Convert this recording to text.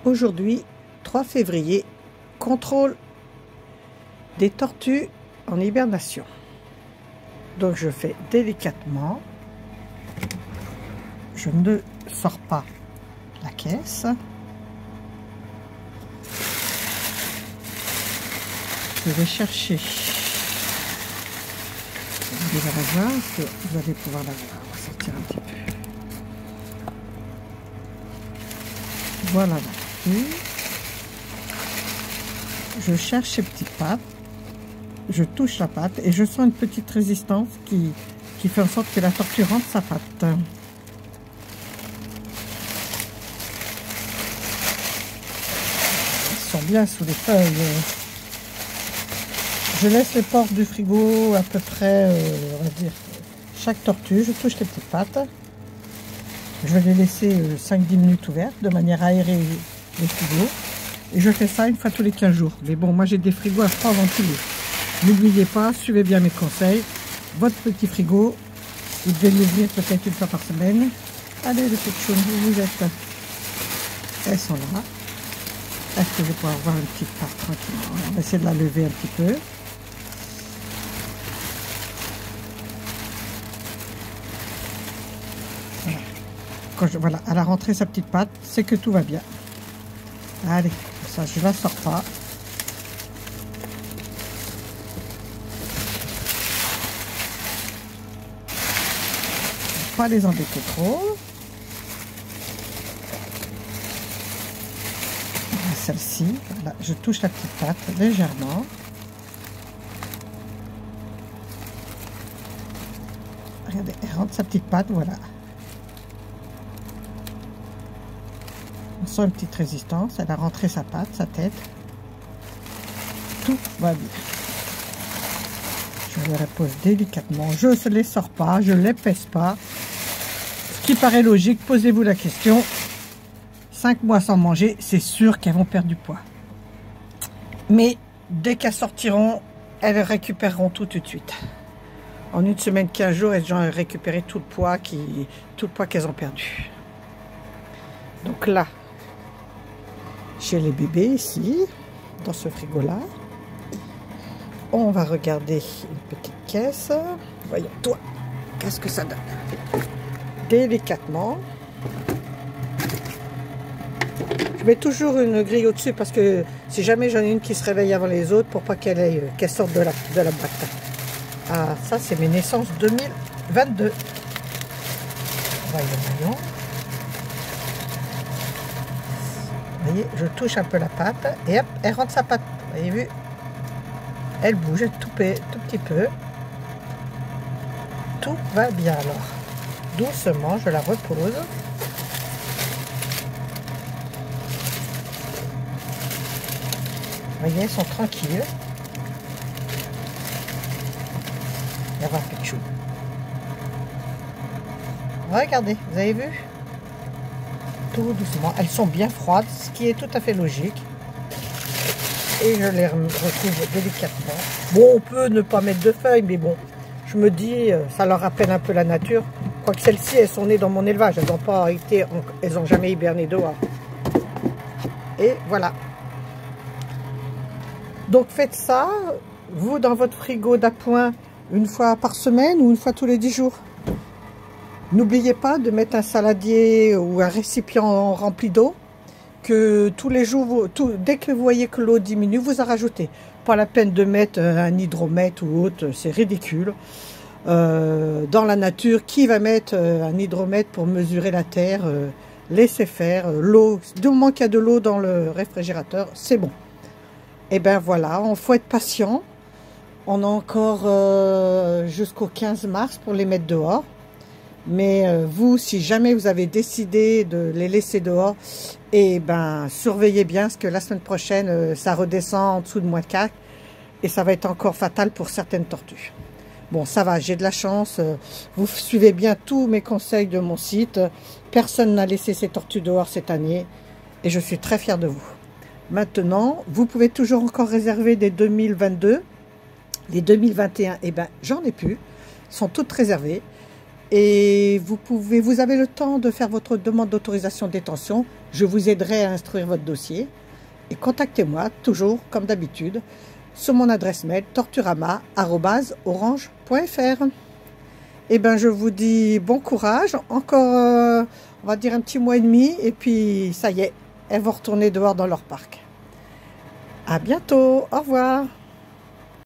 Aujourd'hui, 3 février, contrôle des tortues en hibernation. Donc je fais délicatement. Je ne sors pas la caisse. Je vais chercher des ramasses que vous allez pouvoir la voir. On va sortir un petit peu. Voilà la tortue. Je cherche ces petites pattes. Je touche la patte et je sens une petite résistance qui fait en sorte que la tortue rentre sa patte. Ils sont bien sous les feuilles. Je laisse les portes du frigo à peu près, on va dire, chaque tortue. Je touche les petites pattes. Je vais les laisser 5-10 minutes ouvertes de manière à aérer les frigos. Et je fais ça une fois tous les 15 jours. Mais bon, moi j'ai des frigos à froid ventilé. N'oubliez pas, suivez bien mes conseils. Votre petit frigo, vous devez l'ouvrir peut-être une fois par semaine. Allez les petites chounes, vous êtes là. Elles sont là. Est-ce que je vais pouvoir avoir une petite part tranquillement? On va essayer de la lever un petit peu. Voilà. Voilà, elle a rentré sa petite patte, c'est que tout va bien. Allez, ça je la sors pas. Pas les embêter trop. Celle-ci, voilà, je touche la petite patte légèrement. Regardez, elle rentre sa petite patte, voilà. On sent une petite résistance, elle a rentré sa patte, sa tête. Tout va bien. Je les repose délicatement, je ne les sors pas, je ne les pèse pas. Ce qui paraît logique, posez-vous la question. 5 mois sans manger, c'est sûr qu'elles vont perdre du poids. Mais dès qu'elles sortiront, elles récupéreront tout de suite. En une semaine, 15 jours, elles ont récupéré tout le poids qu'elles ont perdu. Donc là, j'ai les bébés ici, dans ce frigo-là. On va regarder une petite caisse. Voyons, toi, qu'est-ce que ça donne? Délicatement. Je mets toujours une grille au-dessus parce que si jamais j'en ai une qui se réveille avant les autres, pour pas qu'elle sorte de la boîte. Ah, ça, c'est mes naissances 2022. Voyons. Vous voyez, je touche un peu la patte et hop, elle rentre sa patte. Vous avez vu? Elle bouge tout petit peu. Tout va bien alors. Doucement, je la repose. Vous voyez, elles sont tranquilles. Il y a un pichou. Regardez, vous avez vu? Tout doucement. Elles sont bien froides, ce qui est tout à fait logique. Et je les retrouve délicatement. Bon, on peut ne pas mettre de feuilles, mais bon, je me dis, ça leur rappelle un peu la nature. Quoique celles-ci, elles sont nées dans mon élevage. Elles n'ont jamais hiberné dehors. Et voilà. Donc faites ça, vous, dans votre frigo d'appoint, une fois par semaine ou une fois tous les 10 jours. N'oubliez pas de mettre un saladier ou un récipient rempli d'eau, que tous les jours, dès que vous voyez que l'eau diminue, vous en rajoutez. Pas la peine de mettre un hydromètre ou autre, c'est ridicule. Dans la nature, qui va mettre un hydromètre pour mesurer la terre? Laissez faire, l'eau, du moment qu'il y a de l'eau dans le réfrigérateur, c'est bon. Et ben voilà, il faut être patient. On a encore jusqu'au 15 mars pour les mettre dehors. Mais vous, si jamais vous avez décidé de les laisser dehors, et ben surveillez bien, parce que la semaine prochaine, ça redescend en dessous de -4. Et ça va être encore fatal pour certaines tortues. Bon, ça va, j'ai de la chance. Vous suivez bien tous mes conseils de mon site. Personne n'a laissé ses tortues dehors cette année. Et je suis très fière de vous. Maintenant, vous pouvez toujours encore réserver des 2022. Les 2021, eh ben, j'en ai plus. Sont toutes réservées. Et vous avez le temps de faire votre demande d'autorisation de détention. Je vous aiderai à instruire votre dossier. Et contactez-moi, toujours comme d'habitude, sur mon adresse mail torturama@orange.fr. Et ben, je vous dis bon courage. Encore, on va dire un petit mois et demi. Et puis, ça y est, elles vont retourner dehors dans leur parc. À bientôt. Au revoir.